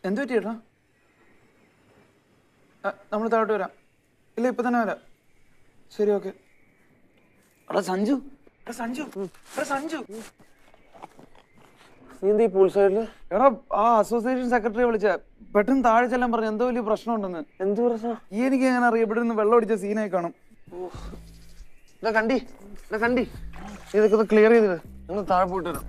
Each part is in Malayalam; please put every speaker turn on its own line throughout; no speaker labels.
എന്ത് പറ്റി ചേട്ടാ? നമ്മൾ താഴോട്ട് വരാം. ഇല്ല, ഇപ്പൊ തന്നെ വരാം. ശരി, ഓക്കെ. എടാ സഞ്ജു,
നീ പൂൾ സൈഡില്?
എടാ ആ അസോസിയേഷൻ സെക്രട്ടറി വിളിച്ച പെട്ടെന്ന് താഴെ ചെല്ലാൻ പറഞ്ഞു. എന്തോ വലിയ പ്രശ്നമുണ്ടെന്ന്.
എന്ത് പ്രശ്നം?
എനിക്ക് എങ്ങനെ അറിയാം? ഇവിടെ നിന്ന് വെള്ളം അടിച്ച സീനായി കാണും.
കണ്ടി ഇതൊക്കെ ക്ലിയർ ചെയ്തിട്ട് നിങ്ങൾ താഴെ പോയിട്ട് വരാം.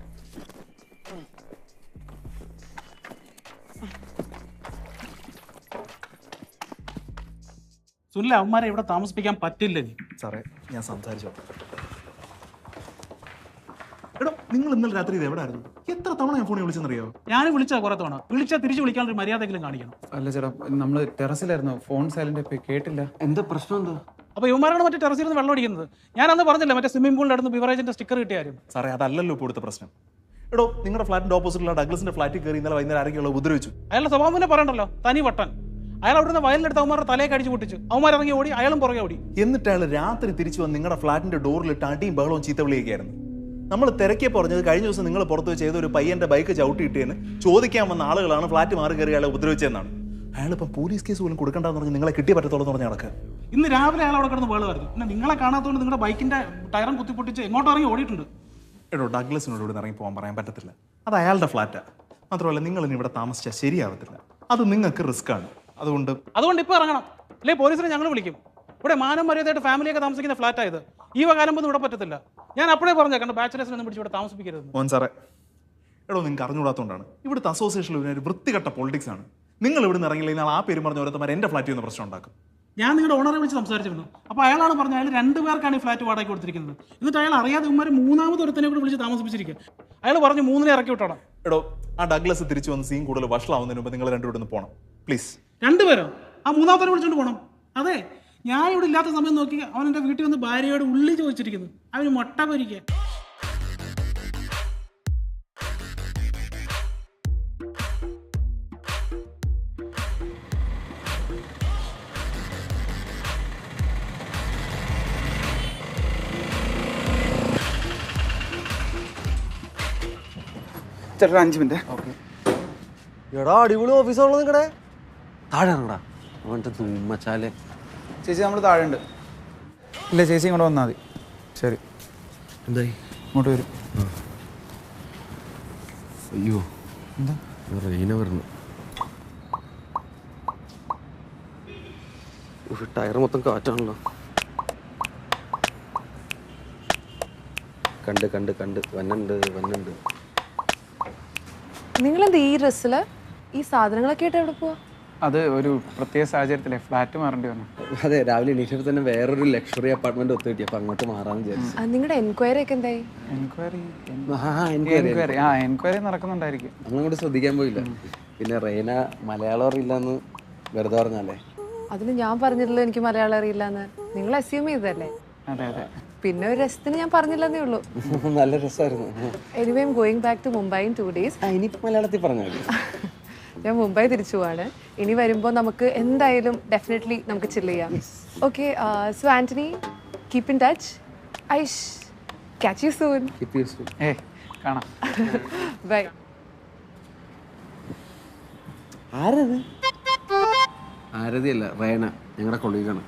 സുനിൽ, അവന്മാരെ ഇവിടെ താമസിപ്പിക്കാൻ പറ്റില്ല.
സാറേ, ഞാൻ സംസാരിച്ചോ. എടോ, നിങ്ങൾ ഇന്നലെ രാത്രി ഇത് എവിടെ ആയിരുന്നു? എത്ര തവണ ഞാൻ ഫോണിൽ വിളിച്ചെന്നറിയോ?
ഞാൻ വിളിച്ചാ കുറെ തവണ. വിളിച്ചാൽ തിരിച്ചു വിളിക്കാനൊരു മര്യാദയെങ്കിലും കാണിക്കണം.
അല്ല ചേട്ടാ, നമ്മള് ടെറസിലായിരുന്നു. ഫോൺ സൈലന്റ് കേട്ടില്ല.
എന്താ പ്രശ്നം? എന്താ?
അപ്പൊ ഇവന്മാരാണ് മറ്റേ ടെറസിൽ നിന്ന് വെള്ളം അടിക്കുന്നത്. ഞാൻ അന്ന് പറഞ്ഞില്ല, മറ്റേ സ്വിമ്മിംഗ് പൂളിന്റെ അടുത്ത് ബിവറേജിന്റെ സ്റ്റിക്കർ കിട്ടിയാലും.
സാറേ, അതല്ലല്ലോ ഇപ്പോൾ ഇവിടുത്തെ പ്രശ്നം. എടോ, നിങ്ങളുടെ ഫ്ലാറ്റിന്റെ ഓപ്പോസിറ്റുള്ള ഡഗ്ലസിന്റെ ഫ്ലാറ്റിൽ കയറി ഇന്നലെ വൈകുന്നേരം ആരെങ്കിലും ഉപദ്രവിച്ചു.
അയാളുടെ സ്വഭാവം തന്നെ പറയണ്ടല്ലോ, തനി വട്ടൻ. അയാൾ അവിടുന്ന് വയലിലെടുത്ത് അവന്മാരുടെ തലയെ കടിച്ചു പൊട്ടിച്ചു. അവന്മാരിറങ്ങി ഓടി, അയാളും പുറകെ ഓടി.
എന്നിട്ട് അയാൾ രാത്രി തിരിച്ചു വന്ന് നിങ്ങളുടെ ഫ്ലാറ്റിന്റെ ഡോറിലിട്ട് അടിയും ബഹളവും ചീത്ത വിളിയൊക്കെയായിരുന്നു. നമ്മൾ തിരക്കെ പറഞ്ഞത് കഴിഞ്ഞ ദിവസം നിങ്ങൾ പുറത്ത് വെച്ച് ഏതൊരു പയ്യന്റെ ബൈക്ക് ചവിട്ടിയിട്ടേന്ന് ചോദിക്കാൻ വന്ന ആളുകളാണ് ഫ്ലാറ്റ് മാറി കയറി അയാളെ ഉപദ്രവിച്ചതെന്നാണ്. അയാളിപ്പം പോലീസ് കേസ് പോലും കൊടുക്കണ്ടെന്ന് പറഞ്ഞ് നിങ്ങളെ കിട്ടിയ പറ്റത്തോളം പറഞ്ഞ് നടക്കുക.
ഇന്ന് രാവിലെ അയാൾ അവിടെ കിടന്ന് വേളമായിരുന്നു. പിന്നെ നിങ്ങളെ കാണാത്തതുകൊണ്ട് നിങ്ങളുടെ ബൈക്കിന്റെ ടയറും കുത്തിപ്പൊട്ടിച്ച് എങ്ങോട്ട് ഇറങ്ങി ഓടിയിട്ടുണ്ട്.
എടോ, ഡഗ്ലസിനോട് ഇവിടെ ഇറങ്ങി പോകാൻ പറയാൻ പറ്റത്തില്ല. അത് അയാളുടെ ഫ്ലാറ്റാണ്. മാത്രമല്ല, നിങ്ങൾ ഇനി ഇവിടെ താമസിച്ചാൽ ശരിയാവത്തില്ല. അത് നിങ്ങൾക്ക് റിസ്ക് ആണ്. അതുകൊണ്ട്
ഇപ്പൊ ഇറങ്ങണം. അല്ലെ പോലീസിനെ ഞങ്ങൾ വിളിക്കും. ഇവിടെ മാനം മര്യാദയായിട്ട് ഫാമിലിയൊക്കെ താമസിക്കുന്ന ഫ്ലാറ്റ് ആയത്. ഈ കാലം ഇവിടെ പറ്റത്തില്ല. ഞാൻ അപ്പോഴേ പറഞ്ഞേക്കണ്ട, ബാച്ചിലേഴ്സിനൊന്നും പിടിച്ച് ഇവിടെ താമസിപ്പിക്കരുത്.
മോൻ സാറേ, എടോ, നിങ്ങൾക്ക് അറിഞ്ഞുകൂടാത്തതുകൊണ്ടാണ്. ഇവിടുത്തെ അസോസിയേഷനിൽ ഒരു വൃത്തികെട്ട പൊളിറ്റിക്സ് ആണ്. നിങ്ങൾ ഇവിടെ നിന്ന് ഇറങ്ങിയില്ലെങ്കിൽ ആ പേര് പറഞ്ഞ ഓരോരുത്തർ എൻ്റെ ഫ്ലാറ്റിൽ നിന്ന് പ്രശ്നം ഉണ്ടാക്കും.
ഞാൻ നിങ്ങളുടെ ഓണറെ വിളിച്ച് സംസാരിച്ചിരുന്നു. അപ്പോൾ അയാളാണ് പറഞ്ഞത് അയാൾ 2 പേർക്കാണ് ഈ ഫ്ലാറ്റ് വാടക കൊടുത്തിരിക്കുന്നത്. എന്നിട്ട് അയാൾ അറിയാതെ ഉമ്മാർ 3ാമത് ഒരുത്തനെ കൂടി വിളിച്ച് താമസിപ്പിച്ചിരിക്കുക. അയാൾ പറഞ്ഞു 3നെ ഇറക്കി വിട്ടോണം.
എടോ, ആ ഡഗ്ലസ് തിരിച്ചു വന്ന് സീൻ കൂടുതൽ വഷളാവുന്നതിന് മുമ്പ് നിങ്ങൾ രണ്ടുപേരും ഒന്ന് പോകണം പ്ലീസ്.
2 പേരോ? ആ 3ാമത്തെ വിളിച്ചോണ്ട് പോകണം. അതെ, ഞാൻ ഇവിടെ ഇല്ലാത്ത സമയം നോക്കി അവൻ എൻ്റെ വീട്ടിൽ വന്ന് ഭാര്യയോട് ഉള്ളി ചോദിച്ചിരിക്കുന്നു. അവന് മുട്ട പൊരിക്കുക.
ചേട്ടാ 5 മിനിറ്റ്.
ഓക്കെ. എടാ, അടിപൊളി ഓഫീസാണല്ലോ നിങ്ങളുടെ. താഴെ ഇറങ്ങടാ അവൻ്റെ തുമ്മച്ചാലെ.
ചേച്ചി, നമ്മൾ താഴെ ഉണ്ട്. ഇല്ല, ചേച്ചി ഇങ്ങോട്ട് വന്നാൽ മതി. ശരി.
എന്തായി?
ഇങ്ങോട്ട് വരും.
അയ്യോ,
എന്താ?
റെയിന വരുന്നു. ടയർ മൊത്തം കാറ്റാണല്ലോ. കണ്ട് വന്നുണ്ട്.
നിങ്ങളെന്താ ഈ ഡ്രസ്സില്? ഈ സാധനങ്ങളൊക്കെ ആയിട്ട് എവിടെ പോവാ?
അത് ഒരു പ്രത്യേക സാഹചര്യത്തിലെ ഫ്ലാറ്റ് മാറേണ്ടി വന്നു.
അതെ, രാവിലെ എണീറ്റപ്പോൾ തന്നെ വേറൊരു ലക്ഷറി അപ്പാർട്ട്മെന്റ് ഒത്തു കിട്ടി. അപ്പൊ അങ്ങോട്ട് മാറാന്ന് വിചാരിച്ചു.
നിങ്ങളുടെ എൻക്വയറി ഒക്കെ എന്തായി?
എൻക്വയറി നടക്കുന്നുണ്ടായിരിക്കും.
അങ്ങോട്ട് ശ്രദ്ധിക്കാൻ പോയില്ല. പിന്നെ റെയ്ന മലയാളം അറിയില്ലെന്ന് വെറുതെ പറഞ്ഞല്ലേ?
അതിന് ഞാൻ പറഞ്ഞില്ലല്ലോ എനിക്ക് മലയാളം അറിയില്ലെന്ന്. നിങ്ങൾ അസ്യൂം ചെയ്തല്ലേ?
അതെ.
പിന്നെ ഒരു രസത്തിന് ഞാൻ പറഞ്ഞില്ലെന്നേ ഉള്ളൂ.
നല്ല രസമായിരുന്നു.
Anyway I am going back to Mumbai in 2 days.
ഇനിയിപ്പോ മലയാളത്തിൽ പറഞ്ഞാൽ
ഞാൻ മുംബൈ തിരിച്ചു പോവാണ്. ഇനി വരുമ്പോൾ നമുക്ക് എന്തായാലും ഡെഫിനറ്റ്ലി നമുക്ക് ചില്ല് ചെയ്യാം. Okay, so Antony, keep in touch. Aish, catch you soon.
കാണാം.
ബൈ.
ആരതിയല്ല, റേന, ഞങ്ങളുടെ കൊളീഗാണ്.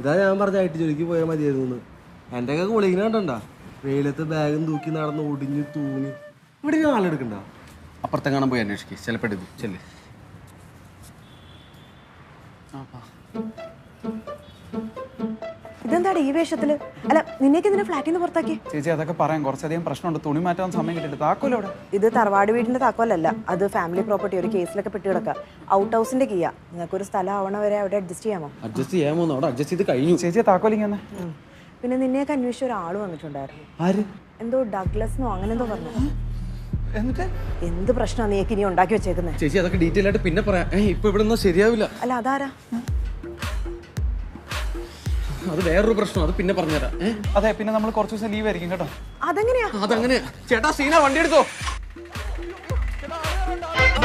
ഇതാ ഞാൻ പറഞ്ഞ ഐ ടി ജോലിക്ക് പോയാൽ മതിയായിരുന്നു. എൻ്റെ ഒക്കെ കൊളീഗിനെ കണ്ടണ്ട, വെയിലത്ത് ബാഗും തൂക്കി നടന്ന് ഒടിഞ്ഞ് തൂങ്ങി. ഇവിടെ ആളെടുക്കണ്ട, അപ്പുറത്തെങ്ങാനും പോയി അന്വേഷിക്കുക. ചിലപ്പോൾ ചെല്ലേ.
ഇതെന്താടി ഈ വേഷത്തില്? അല്ല, നിന്നേക്ക് ഇതിനെ ഫ്ലാറ്റിൽ നിന്ന് പുറത്താക്കി?
ചേച്ചി, അതൊക്കെ പറയാൻ കുറച്ചധികം പ്രശ്നമുണ്ട്. തുണി മാറ്റാൻ സമയം കിട്ടില്ല. താക്കോൽ അവിടെ.
ഇത് തറവാട് വീടിന്റെ താക്കോലല്ല, അത് ഫാമിലി പ്രോപ്പർട്ടി. ഒരു കേസിലൊക്കെ പെട്ട് കിടക്കുക. ഔട്ട് ഹൗസിന്റെ കീയാ. നിങ്ങൾക്കൊരു സ്ഥലം ആവണ വരെ അവിടെ അഡ്ജസ്റ്റ് ചെയ്യാമോ?
അഡ്ജസ്റ്റ് ചെയ്യാമോ? അവിടെ അഡ്ജസ്റ്റ് ചെയ്ത് കഴിഞ്ഞു.
ചേച്ചിയെ താക്കോലിങ്ങനെ.
പിന്നെ നിന്നെയൊക്കെ അന്വേഷിച്ച ഒരാൾ വന്നിട്ടുണ്ടായിരുന്നു.
ആര്?
എന്തോ ഡഗ്ലസ്നോ അങ്ങനെ എന്തോ പറഞ്ഞു.
എന്നിട്ട്
എന്ത് പ്രശ്നമാണ് നീക്ക് ഇനി ഉണ്ടാക്കി വെച്ചേക്കുന്നത്?
ചേച്ചി, അതൊക്കെ ഡീറ്റെയിൽ ആയിട്ട് പിന്നെ പറയാം. ഇപ്പൊ ഇവിടെ ഒന്നും ശരിയാവില്ല.
അല്ല, അതാരാ?
അത് വേറൊരു പ്രശ്നം, അത് പിന്നെ പറഞ്ഞുതരാം.
അതെ, പിന്നെ നമ്മൾ കുറച്ച് ദിവസം ലീവ് ആയിരിക്കും കേട്ടോ.
അതെങ്ങനെയാ?
അതങ്ങനെ. ചേട്ടാ, സീന വണ്ടി എടുത്തോ.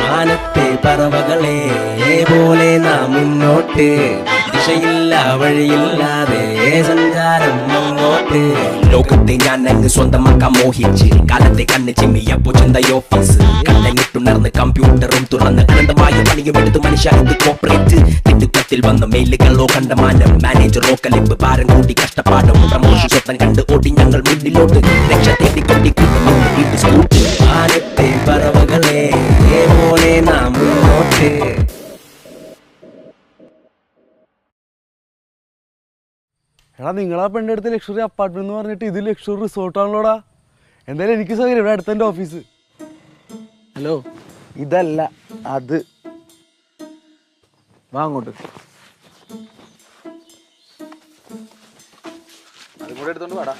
മാനത്തെ പറവകളെ പോലെ നാം മുന്നോട്ട് ദിശയില്ല വഴിയില്ലാതെ സഞ്ചാരം അങ്ങോട്ട്. ലോകത്തെ ഞാൻ അങ്ങ് സ്വന്തമാക്കാൻ മോഹിച്ച് കാലത്തെ കണ്ണ് ചിമ്മിയപ്പോ ചിന്തയോ ഫീസ് കണ്ടങ്ങിട്ടുണർന്ന് കമ്പ്യൂട്ടറും തുറന്ന് അനന്തമായ പണിയും എടുത്ത് മനുഷ്യ ഇത് കോപ്പറേറ്റ്. തിടുക്കത്തിൽ വന്ന മെയിലുകളോ കണ്ടമാനം മാനേജറോ കലിപ്പ് ഭാരം കൂടി കഷ്ടപ്പാടും പ്രമോഷൻ സ്വപ്നം കണ്ട് ഓടി ഞങ്ങൾ മുന്നിലോട്ട് രക്ഷ തേടിക്കൊണ്ടി വീട്ടു സ്കൂട്ട്. ആനത്തെ പറവകളെ പോലെ നാം മുന്നോട്ട്.
എടാ നിങ്ങളാ പെണ്ണെടുത്ത് ലക്ഷറി അപ്പാർട്ട്മെന്റ് എന്ന് പറഞ്ഞിട്ട് ഇത് ലക്ഷറി റിസോർട്ടാണല്ലോടാ. എന്തായാലും എനിക്ക് സൗകര്യം ഇവിടെ അടുത്ത എൻ്റെ ഓഫീസ്. ഹലോ ഇതല്ല അത്, വാ അങ്ങോട്ട്. അതും കൂടെ എടുത്തോണ്ട് വാടാ.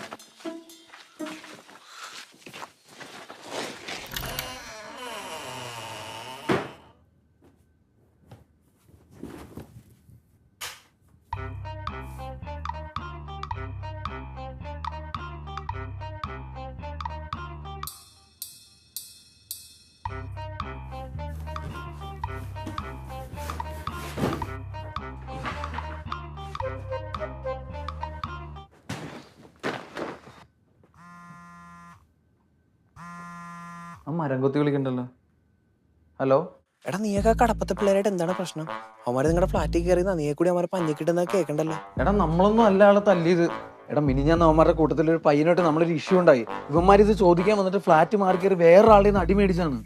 മരം കൊത്തി വിളിക്കണ്ടല്ലോ. ഹലോ
എടാ നീയൊക്കെ കടപ്പത്തെ പിള്ളേരായിട്ട് എന്താണ് പ്രശ്നം? അവന്മാര് നിങ്ങളുടെ ഫ്ലാറ്റിൽ കയറി നീയെ കൂടി അവന്മാരെ പഞ്ഞക്കിട്ടെന്നാ കേൾക്കണ്ടല്ലോ.
എടാ നമ്മളൊന്നും അല്ല ആളെ തല്ലിയത്. എടാ മിനിഞ്ഞാന്ന് അവന്മാരുടെ കൂട്ടത്തിൽ ഒരു പയ്യനായിട്ട് നമ്മളൊരു ഇഷ്യൂ ഉണ്ടായി. ഇവന്മാരിത് ചോദിക്കാൻ വന്നിട്ട് ഫ്ലാറ്റ് മാറി കയറി വേറൊരാളുടെ നിന്ന് അടി മേടിച്ചാണ്.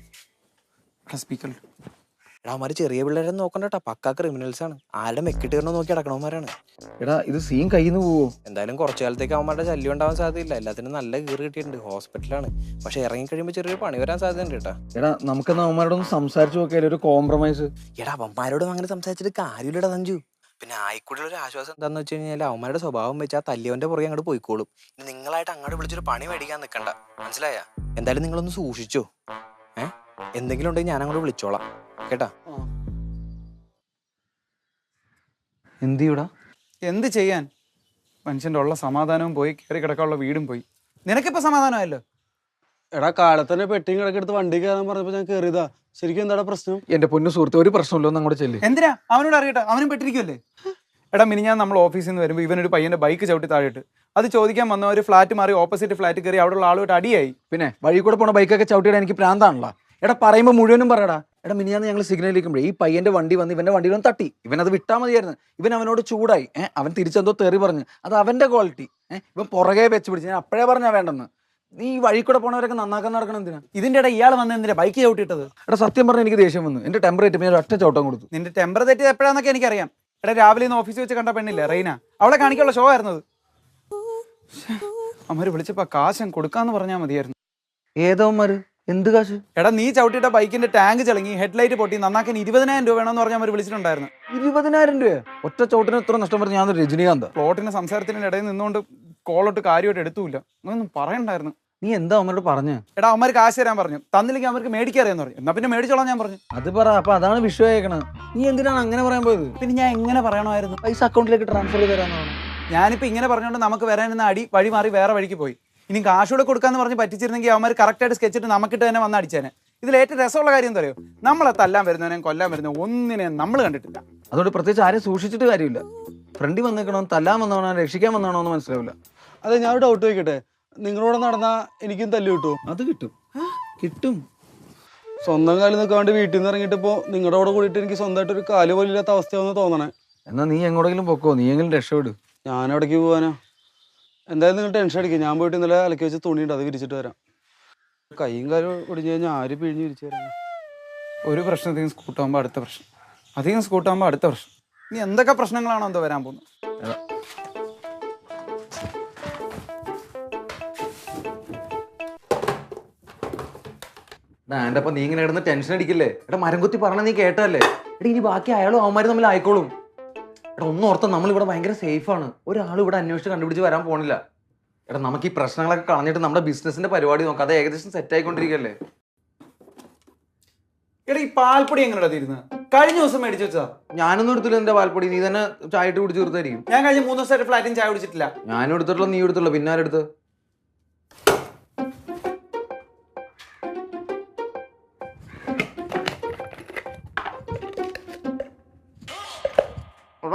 സ്പീക്കർ
എടാ അവന്മാര് ചെറിയ പിള്ളേരെ നോക്കണ്ടട്ടാ, പക്കാ ക്രിമിനൽസ് ആണ്. ആരുടെ മെക്കിട്ട് കയറണോ നോക്കി അടക്കണവന്മാരാണ്.
എടാ ഇത് സീൻ കയ്യിൽ നിന്ന് പോവോ?
എന്തായാലും കുറച്ചു കാലത്തേക്ക് അവന്മാരുടെ ശല്യം ഉണ്ടാവാൻ സാധ്യതയില്ല. എല്ലാത്തിനും നല്ല കീറി കിട്ടിയിട്ടുണ്ട്, ഹോസ്പിറ്റലാണ്. പക്ഷെ ഇറങ്ങി കഴിയുമ്പോൾ ചെറിയൊരു പണി വരാൻ സാധ്യതയുണ്ട് കേട്ടാ.
എടാ നമുക്കെന്നാ അവന്മാരോടൊന്ന് സംസാരിച്ചു നോക്കിയാലോ, ഒരു കോംപ്രമൈസ്.
എടാ അവന്മാരോടും അങ്ങനെ സംസാരിച്ചിട്ട് കാര്യമില്ലടാ സഞ്ജു. പിന്നെ ആയിക്കൂടെ ഒരു ആശ്വാസം എന്താന്ന് വെച്ച് കഴിഞ്ഞാൽ അവന്മാരുടെ സ്വഭാവം വെച്ചാൽ ആ തല്ലിയവന്റെ പുറകെ അങ്ങോട്ട് പോയിക്കോളും. ഇനി നിങ്ങളായിട്ട് അങ്ങോട്ട് വിളിച്ചൊരു പണി മേടിക്കാൻ നിൽക്കണ്ട, മനസ്സിലായ? എന്തായാലും നിങ്ങളൊന്ന് സൂക്ഷിച്ചോ. എന്തെങ്കിലും ഉണ്ടെങ്കിൽ ഞാൻ അങ്ങോട്ട് വിളിച്ചോളാം കേട്ടാ.
എന്ത് ചെയ്യൂടാ?
എന്ത് ചെയ്യാൻ? മനുഷ്യൻ്റെ ഉള്ള സമാധാനവും പോയി, കയറി കിടക്കാനുള്ള വീടും പോയി. നിനക്കിപ്പോൾ സമാധാനമായല്ലോ.
എടാ കാലത്തന്നെ പെട്ടിയും കിടക്കെടുത്ത് വണ്ടി കയറാൻ പറഞ്ഞപ്പോൾ ഞാൻ കയറിയതാ. ശരിക്കും എന്താടാ പ്രശ്നം?
എന്റെ പൊന്നു സുഹൃത്ത്, ഒരു പ്രശ്നമില്ലോ, ഒന്ന് അങ്ങോട്ട് ചെല്ലി.
എന്തിനാ? അവനോട് അറിയട്ടെ, അവനും പെട്ടിരിക്കുമല്ലേ. എടാ മിനിഞ്ഞാന്ന് നമ്മൾ ഓഫീസിൽ നിന്ന് വരുമ്പോൾ ഇവനൊരു പയ്യൻ്റെ ബൈക്ക് ചവിട്ടി താഴെയിട്ട് അത് ചോദിക്കാൻ വന്ന ഒരു ഫ്ലാറ്റ് മാറി ഓപ്പോസിറ്റ് ഫ്ലാറ്റ് കയറി അവിടെയുള്ള ആളുമായിട്ട് അടിയായി.
പിന്നെ വഴി കൂടെ പോണ ബൈക്കൊക്കെ ചവിട്ടിയിടാൻ എനിക്ക് പ്രാന്താണല്ലോ. എടാ പറയുമ്പോൾ മുഴുവനും പറയടാ. എടാ മിനിഞ്ഞാന്ന് ഞങ്ങൾ സിഗ്നലിരിക്കുമ്പോഴേ ഈ പയ്യന്റെ വണ്ടി വന്ന് ഇവന്റെ വണ്ടിയിൽ ഒന്ന് തട്ടി. ഇവനത് വിട്ടാൽ മതിയായിരുന്നു. ഇവൻ അവനോട് ചൂടായി. അവൻ തിരിച്ചെന്തോ തെറി പറഞ്ഞു. അത് അവന്റെ ക്വാളിറ്റി. ഇവൻ പുറകെ വെച്ച് പിടിച്ച്. ഞാൻ അപ്പോഴേ പറഞ്ഞാ വേണ്ടെന്ന്. നീ ഈ വഴി കൂടെ പോണവരൊക്കെ നന്നാക്കാൻ നടക്കണം എന്തിനാ?
ഇതിന്റെ ഇടയിൽ ഇയാൾ വന്ന എന്തിനാ ബൈക്ക് ചവിട്ടിയിട്ടത്?
എടാ സത്യം പറഞ്ഞാൽ എനിക്ക് ദേഷ്യം വന്നു. എന്റെ ടെമ്പർ ഏറ്റ് ഞാൻ ഒറ്റ ചവിട്ടം കൊടുത്തു.
നിന്റെ ടെമ്പർ തെറ്റിയത് എപ്പോഴാന്നൊക്കെ എനിക്കറിയാം. എടാ രാവിലെ ഇന്ന് ഓഫീസിൽ വെച്ച് കണ്ട പെണ്ണില്ലേ റെയ്ന, അവളെ കാണിക്കാനുള്ള ഷോ ആയിരുന്നത്. അമ്മര് വിളിച്ചപ്പോ കാശം കൊടുക്കാന്ന് പറഞ്ഞാൽ മതിയായിരുന്നു.
ഏതോമാര്? എന്ത് കാശ്?
എടാ നീ ചവിട്ടിയിട്ട ബൈക്കിന്റെ ടാങ്ക് ചളങ്ങി ഹെഡ്ലൈറ്റ് പൊട്ടി നന്നാക്കാൻ 20,000 രൂപ വേണമെന്ന് പറഞ്ഞാൽ അവർ വിളിച്ചിട്ടുണ്ടായിരുന്നു.
20,000 രൂപ? ഒറ്റ ചവിട്ടിന് എത്ര നഷ്ടം പറഞ്ഞു? ഞാൻ രജനീകാന്ത്.
പ്ലോട്ടിന് സംസാരത്തിന്റെ ഇടയിൽ നിന്നുകൊണ്ട് കോളോട്ട് കാര്യമായിട്ട് എടുത്തൂല്ല. അങ്ങനൊന്നും പറയണ്ടായിരുന്നു.
നീ എന്താ അമ്മയോട് പറഞ്ഞു?
എടാ അമ്മര് കാശ് തരാൻ പറഞ്ഞു. തന്നില്ലെങ്കിൽ അവർക്ക് മേടിക്കാറിയെന്ന് പറഞ്ഞു. എന്നാ പിന്നെ മേടിച്ചോളാം ഞാൻ പറഞ്ഞു.
അത് പറ. അപ്പൊ അതാണ് വിഷയക്കണത്. നീ എന്തിനാണ് അങ്ങനെ പറയാൻ പോയത്?
പിന്നെ ഞാൻ എങ്ങനെ പറയണമായിരുന്നു?
പൈസ അക്കൗണ്ടിലേക്ക് ട്രാൻസ്ഫർ ചെയ്ത് തരാന്നാണ്.
ഞാനിപ്പോ ഇങ്ങനെ പറഞ്ഞുകൊണ്ട് നമുക്ക് വരാനെന്ന അടി വഴി മാറി വേറെ വഴിക്ക് പോയി. ഇനി കാശൂടെ കൊടുക്കാന്ന് പറഞ്ഞ് പറ്റിച്ചിരുന്നെങ്കിൽ അവന്മാർ കറക്റ്റായിട്ട് സ്കെച്ചിട്ട് നമുക്കിട്ട് തന്നെ വന്ന് അടിച്ചേനെ. ഇതിൽ ഏറ്റവും രസമുള്ള കാര്യം എന്താ അറിയോ? നമ്മളെ തല്ലാൻ വരുന്നവനെയും കൊല്ലാൻ വരുന്നവനും ഒന്നിനെയും നമ്മൾ കണ്ടിട്ടില്ല.
അതുകൊണ്ട് പ്രത്യേകിച്ച് ആരെയും സൂക്ഷിച്ചിട്ട് കാര്യമില്ല. ഫ്രണ്ടിൽ വന്നേക്കണോ, തല്ലാൻ വന്നാണോ, രക്ഷിക്കാൻ വന്നാണോ എന്ന് മനസ്സിലാവില്ല.
അതെ, ഞാൻ ഒരു ഡൗട്ട് ചോദിക്കട്ടെ. നിങ്ങളോട് നടന്നാ എനിക്കും തല്ലു കിട്ടുമോ?
അത് കിട്ടും. കിട്ടും.
സ്വന്തം കാലിൽ നിൽക്കാണ്ട് വീട്ടിൽ നിന്ന് ഇറങ്ങിയിട്ടിപ്പോ നിങ്ങളുടെ കൂടെ കൂടിയിട്ട് എനിക്ക് സ്വന്തമായിട്ട് ഒരു കാല് പോലും ഇല്ലാത്ത അവസ്ഥയാണെന്ന് തോന്നണേ.
എന്നാ നീ എങ്ങോട്ടെങ്കിലും പൊക്കോ, നീ എങ്കിലും രക്ഷപ്പെടു.
ഞാൻ എവിടേക്ക് പോവാനാ? എന്തായാലും നിങ്ങൾ ടെൻഷൻ അടിക്കുക. ഞാൻ പോയിട്ട് ഇന്നലെ അലക്കി വെച്ച് തുണിയുണ്ട്, അത് വിരിച്ചിട്ട് വരാം. കൈയും കാലും ഒടിഞ്ഞു കഴിഞ്ഞാൽ ആര് പിഴിഞ്ഞ് വിരിച്ചു തരാം?
ഒരു പ്രശ്നം അധികം സ്കൂട്ടാകുമ്പോൾ അടുത്ത പ്രശ്നം, അധികം സ്കൂട്ടാകുമ്പോൾ അടുത്ത പ്രശ്നം. ഇനി എന്തൊക്കെ പ്രശ്നങ്ങളാണോ എന്തോ വരാൻ പോകുന്നത്?
എന്റെ അപ്പൊ നീ ഇങ്ങനെ കിടന്ന് ടെൻഷൻ അടിക്കില്ലേ? എടാ മരം കുത്തി പറഞ്ഞ നീ കേട്ടല്ലേ? എടാ ഇനി ബാക്കി അയാളും അവന്മാരും തമ്മിൽ ആയിക്കോളും. എടാ ഒന്നും ഓർത്താൽ നമ്മൾ ഇവിടെ ഭയങ്കര സേഫാണ്. ഒരാളും ഇവിടെ അന്വേഷിച്ച് കണ്ടുപിടിച്ച് വരാൻ പോണില്ല. എടാ നമുക്ക് ഈ പ്രശ്നങ്ങളൊക്കെ കളഞ്ഞിട്ട് നമ്മുടെ ബിസിനസിന്റെ പരിപാടി നോക്കാം. അത് ഏകദേശം സെറ്റ് ആയിക്കൊണ്ടിരിക്കല്ലേ?
എടാ ഈ പാൽപ്പൊടി എങ്ങനെയാ തീരുന്നത്? കഴിഞ്ഞ ദിവസം മേടിച്ചു വെച്ചതാ.
ഞാനൊന്നും എടുത്തില്ല എന്റെ പാൽപ്പൊടി. നീ തന്നെ ചായ ഇട്ട് കുടിച്ച് തീർത്തായിരിക്കും.
ഞാൻ കഴിഞ്ഞ 3 ദിവസമായിട്ട് ഫ്ലാറ്റിൽ ചായ കുടിച്ചിട്ടില്ല.
ഞാനും എടുത്തിട്ടുള്ള നീ എടുത്തുള്ളൂ. പിന്നെ ആരെടുത്ത്?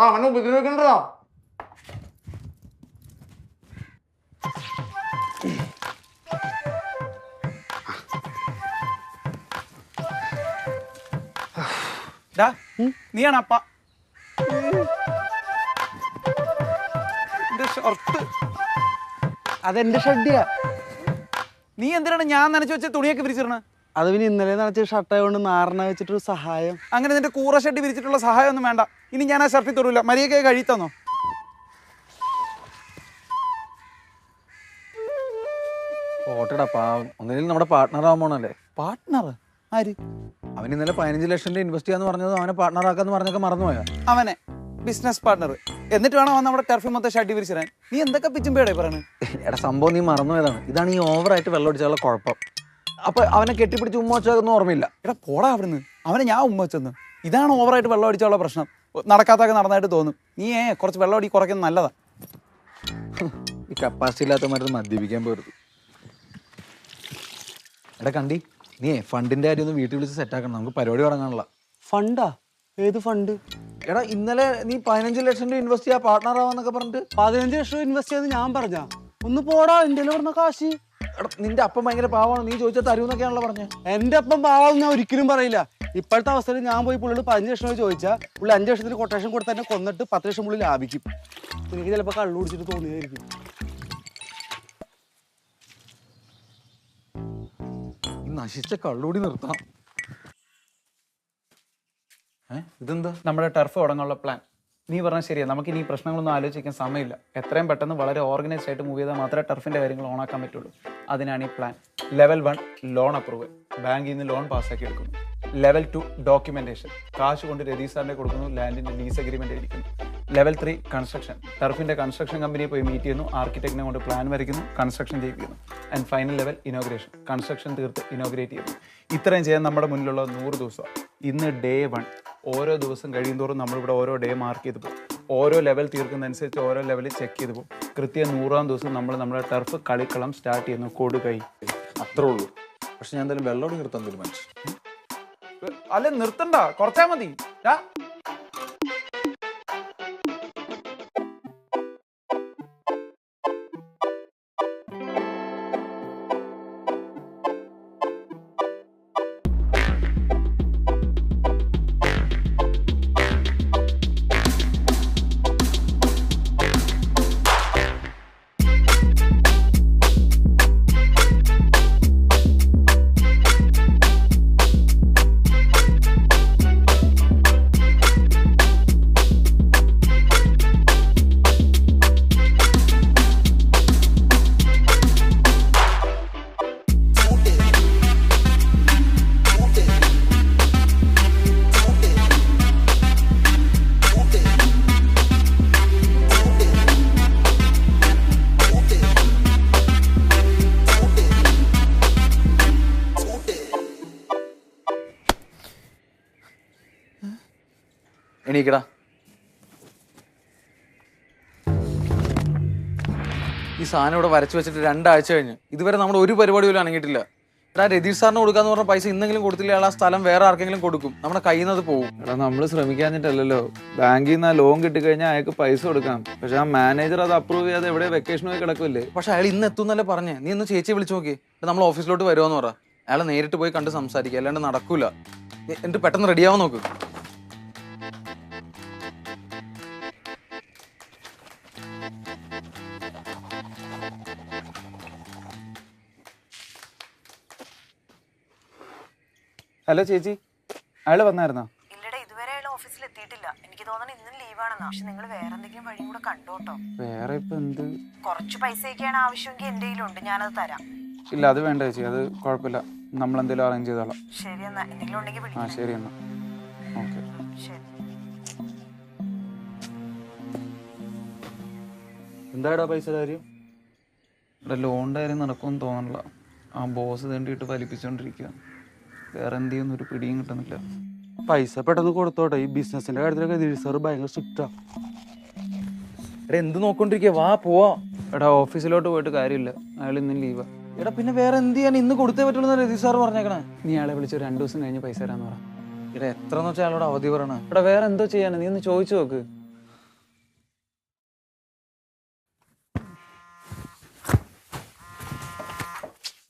അവനെ ഉപദ്രവിക്കണ്ടോ? നീയാണ് അപ്പ. ഷർട്ട്
അതെന്റെ ഷഡ്ഡിയാ.
നീ എന്തിനാണ് ഞാൻ നനച്ചു വെച്ച തുണിയൊക്കെ വിരിച്ചിരണ?
അത് പിന്നെ ഇന്നലെ നനച്ച ഷർട്ടായതുകൊണ്ട് നാറിന വെച്ചിട്ടൊരു സഹായം.
അങ്ങനെ നിന്റെ കൂറ ഷർട്ട് വിരിച്ചിട്ടുള്ള സഹായം ഒന്നും വേണ്ട. ഇനി ഞാൻ ആ ഷർട്ടിൽ തൊടൂല. മരിയൊക്കെ കഴി തന്നോ?
ഓട്ടടാ പാവം. ഒന്നിലും നമ്മുടെ പാർട്ട്ണർ ആവാൻ പോണല്ലേ.
പാർട്ട്ണർ ആര്?
അവൻ ഇന്നലെ 15 ലക്ഷം രൂപ ഇൻവെസ്റ്റ് ചെയ്യാന്ന് പറഞ്ഞത് അവനെ പാർട്ട്ണർ ആക്കാന്ന് പറഞ്ഞൊക്കെ മറന്നുപോയാ.
അവനെ ബിസിനസ് പാർട്ട്ണർ എന്നിട്ട് വേണം അവൻ നമ്മുടെ ടെർഫിൽ മൊത്തം ഷർട്ട് വിരിച്ചിടാൻ. നീ എന്തൊക്കെ പിച്ചുമ്പേടെ പറയണേ?
എടാ സംഭവം നീ മറന്നുപോയതാണ്. ഇതാണ് ഈ ഓവറായിട്ട് വെള്ളം അടിച്ചാലുള്ള കുഴപ്പം. അപ്പൊ അവനെ കെട്ടിപ്പിടിച്ച് ഉമ്മ വെച്ചതൊന്നും ഓർമ്മയില്ല.
എടാ പോടാ അവിടുന്ന്. അവനെ ഞാൻ ഉമ്മ വെച്ചെന്ന്. ഇതാണ് ഓവറായിട്ട് വെള്ളം അടിച്ചാലുള്ള പ്രശ്നം. നടക്കാത്തൊക്കെ നടന്നായിട്ട് തോന്നും. നീ കുറച്ച് വെള്ളം അടി കുറയ്ക്കുന്നത് നല്ലതാ.
ഈ കപ്പാസിറ്റി ഇല്ലാത്ത മരുന്ന് മദ്യപിക്കാൻ പോരുത്. എടാ കണ്ടി, നീ ഫണ്ടിന്റെ കാര്യം ഒന്ന് വീട്ടിൽ വിളിച്ച് സെറ്റാക്കണം. നമുക്ക് പരിപാടി തുടങ്ങാനുള്ള.
ഫണ്ടാ? ഏത് ഫണ്ട്?
എടാ ഇന്നലെ നീ 15 ലക്ഷം രൂപ ഇൻവെസ്റ്റ് ചെയ്യാ പാർട്ട്ണർ ആവാന്നൊക്കെ പറഞ്ഞിട്ട്.
15 ലക്ഷം ഇൻവെസ്റ്റ് ചെയ്ത് ഞാൻ പറഞ്ഞ ഒന്ന് പോടാ. എന്റെ പറഞ്ഞ കാശ്.
എടാ നിന്റെ അപ്പം ഭയങ്കര പാവമാണ്. നീ ചോദിച്ചാൽ തരൂന്നൊക്കെയാണല്ലോ പറഞ്ഞത്.
എന്റെ അപ്പം പാവം ഞാൻ ഒരിക്കലും പറയില്ല. ഇപ്പോഴത്തെ അവസ്ഥയിൽ ഞാൻ പോയി പുള്ളിയോട് 15 ലക്ഷം രൂപ ചോദിച്ചാൽ പുള്ളി 5 ലക്ഷത്തിന് കൊട്ടേഷൻ കൊടുത്ത് തന്നെ കൊന്നിട്ട് 10 ലക്ഷം പുള്ളി ലാഭിക്കും. എനിക്ക് ചിലപ്പോൾ കള്ളു കുടിച്ചിട്ട് തോന്നിയായിരിക്കും.
നശിച്ച കള്ളുകൂടി നിർത്താം. ഇതെന്താ?
നമ്മുടെ ടർഫ് തുടങ്ങാനുള്ള പ്ലാൻ. നീ പറഞ്ഞാൽ ശരിയാ. നമുക്ക് ഇനി പ്രശ്നങ്ങളൊന്നും ആലോചിക്കാൻ സമയമില്ല. എത്രയും പെട്ടെന്ന് വളരെ ഓർഗനൈസ്ഡ് ആയിട്ട് മൂവ് ചെയ്താൽ മാത്രമേ ടർഫിൻ്റെ കാര്യങ്ങൾ ഓണാക്കാൻ പറ്റുള്ളൂ. അതിനാണ് ഈ പ്ലാൻ. Level 1 loan approval. ബാങ്കിൽ നിന്ന് ലോൺ പാസ്സാക്കി എടുക്കുന്നു. Level 2 documentation. കാശ് കൊണ്ട് രതീഷ് സാറിനെ കൊടുക്കുന്നു. ലാൻഡിന്റെ ലീസ് അഗ്രിമെന്റ് എഴുതിക്കുന്നു. Level 3 construction. ടർഫിന്റെ കൺസ്ട്രക്ഷൻ കമ്പനിയെ പോയി മീറ്റ് ചെയ്യുന്നു. ആർക്കിടെക്റ്റിനെ കൊണ്ട് പ്ലാൻ വരയ്ക്കുന്നു. കൺസ്ട്രക്ഷൻ ചെയ്യിപ്പിക്കുന്നു. And final level inauguration. Construction തീർത്ത് ഇനോഗ്രേറ്റ് ചെയ്യുന്നു. ഇത്രയും ചെയ്യാൻ നമ്മുടെ മുന്നിലുള്ള 100 ദിവസം. ഇന്ന് ഡേ 1. ഓരോ ദിവസം കഴിയുന്തോറും നമ്മളിവിടെ ഓരോ ഡേ മാർക്ക് ചെയ്ത് പോകും. ഓരോ ലെവൽ തീർക്കുന്നതനുസരിച്ച് ഓരോ ലെവലിൽ ചെക്ക് ചെയ്ത് പോകും. കൃത്യം 100-ാം ദിവസം നമ്മൾ നമ്മുടെ ടർഫ് കളിക്കളം സ്റ്റാർട്ട് ചെയ്യുന്നു. കൊടുകൈ.
അത്രേ ഉള്ളൂ. പക്ഷെ ഞാൻ എന്തായാലും വെള്ളം നിർത്താൻ തീരുമാനിച്ചു.
അല്ലെ നിർത്തണ്ട, കുറച്ചാ മതി.
എണീക്കടാ. ഈ സാധനം ഇവിടെ വരച്ചു വെച്ചിട്ട് 2 ആഴ്ച കഴിഞ്ഞ് ഇതുവരെ നമ്മുടെ ഒരു പരിപാടി പോലും അനങ്ങിയിട്ടില്ല. എടാ രതീഷ് സാറിന് കൊടുക്കാന്ന് പറഞ്ഞ പൈസ ഇന്നെങ്കിലും കൊടുത്തില്ല. ആ സ്ഥലം വേറെ ആർക്കെങ്കിലും കൊടുക്കും. നമ്മുടെ കയ്യിൽ നിന്ന് അത് പോകും.
എടാ നമ്മൾ ശ്രമിക്കാഞ്ഞിട്ടല്ലോ. ബാങ്കിൽ നിന്ന് ആ ലോൺ കിട്ടിക്കഴിഞ്ഞാൽ അയാൾക്ക് പൈസ കൊടുക്കാം. പക്ഷെ ആ മാനേജർ അത് അപ്രൂവ് ചെയ്യാതെ എവിടെ വെക്കേഷൻ പോയി കിടക്കില്ലേ?
പക്ഷെ അയാൾ ഇന്ന് എത്തുന്നല്ലേ പറഞ്ഞേ. നീ ഒന്ന് ചേച്ചിയെ വിളിച്ചു നോക്കി. നമ്മൾ ഓഫീസിലോട്ട് വരുമോന്ന് പറ. അയാളെ നേരിട്ട് പോയി കണ്ട് സംസാരിക്കുക. അല്ലാണ്ട് നടക്കൂല. എന്നിട്ട് പെട്ടെന്ന് റെഡിയാവാൻ നോക്ക്.
ഹലോ ചേച്ചി, അയാൾ വന്നായിരുന്നോ?
ഇല്ലടാ, ഇതുവരെ അയാൾ ഓഫീസിൽ എത്തിയിട്ടില്ല. എനിക്ക് തോന്നുന്നു ഇന്നും ലീവാണെന്നാ. പക്ഷെ നിങ്ങൾ വേറെ എന്തെങ്കിലും വഴിയും കൂടെ കണ്ടോട്ടോ.
വേറെ ഇപ്പൊ എന്ത്?
കുറച്ച് പൈസയൊക്കെയാണ് ആവശ്യമെങ്കിൽ എന്റെ കയ്യിലുണ്ട്, ഞാനത് തരാം.
ഇല്ല, അത് വേണ്ട ചേച്ചി, അത് കുഴപ്പമില്ല. നമ്മൾ എന്തെങ്കിലും അറേഞ്ച് ചെയ്തോളാം.
ശരി എന്നാ, എന്തെങ്കിലും ഉണ്ടെങ്കിൽ
ആ
വിളിക്കാം.
ശരി എന്നാ. ഓക്കെ.
ശരി.
എന്താടാ പൈസ കാര്യം?
ഇവിടെ ലോണിൻ്റെ കാര്യം നടക്കുമെന്ന് തോന്നണില്ല. ആ ബോസ് തേണ്ടിയിട്ട് വലിപ്പിച്ചോണ്ടിരിക്കുക. വേറെ എന്ത് ചെയ്യുന്ന ഒരു പിടിയും കിട്ടുന്നില്ല.
പൈസ പെട്ടെന്ന് കൊടുത്തോട്ടെ. ഈ ബിസിനസിന്റെ കാര്യത്തിലൊക്കെ രതീഷ് സാർ ഭയങ്കര സ്ട്രിക്റ്റാ.
എടാ എന്ത് നോക്കൊണ്ടിരിക്കുക? വാ പോവാ.
എടാ ഓഫീസിലോട്ട് പോയിട്ട് കാര്യമില്ല. അയാൾ ഇന്നും ലീവാ.
എടാ പിന്നെ വേറെ എന്ത് ചെയ്യാൻ? ഇന്ന് കൊടുത്തേ പറ്റുള്ളൂ രതീഷ് സാർ പറഞ്ഞേക്കണേ.
നീ അയാളെ വിളിച്ച് 2 ദിവസം കഴിഞ്ഞ് പൈസ തരാന്ന് പറ.
എടാ എത്രന്ന് വെച്ചാൽ അയാളോട് അവധി പറയണേ.
എടാ വേറെ എന്തോ ചെയ്യാനാ? നീ ഒന്ന് ചോദിച്ചു നോക്ക്.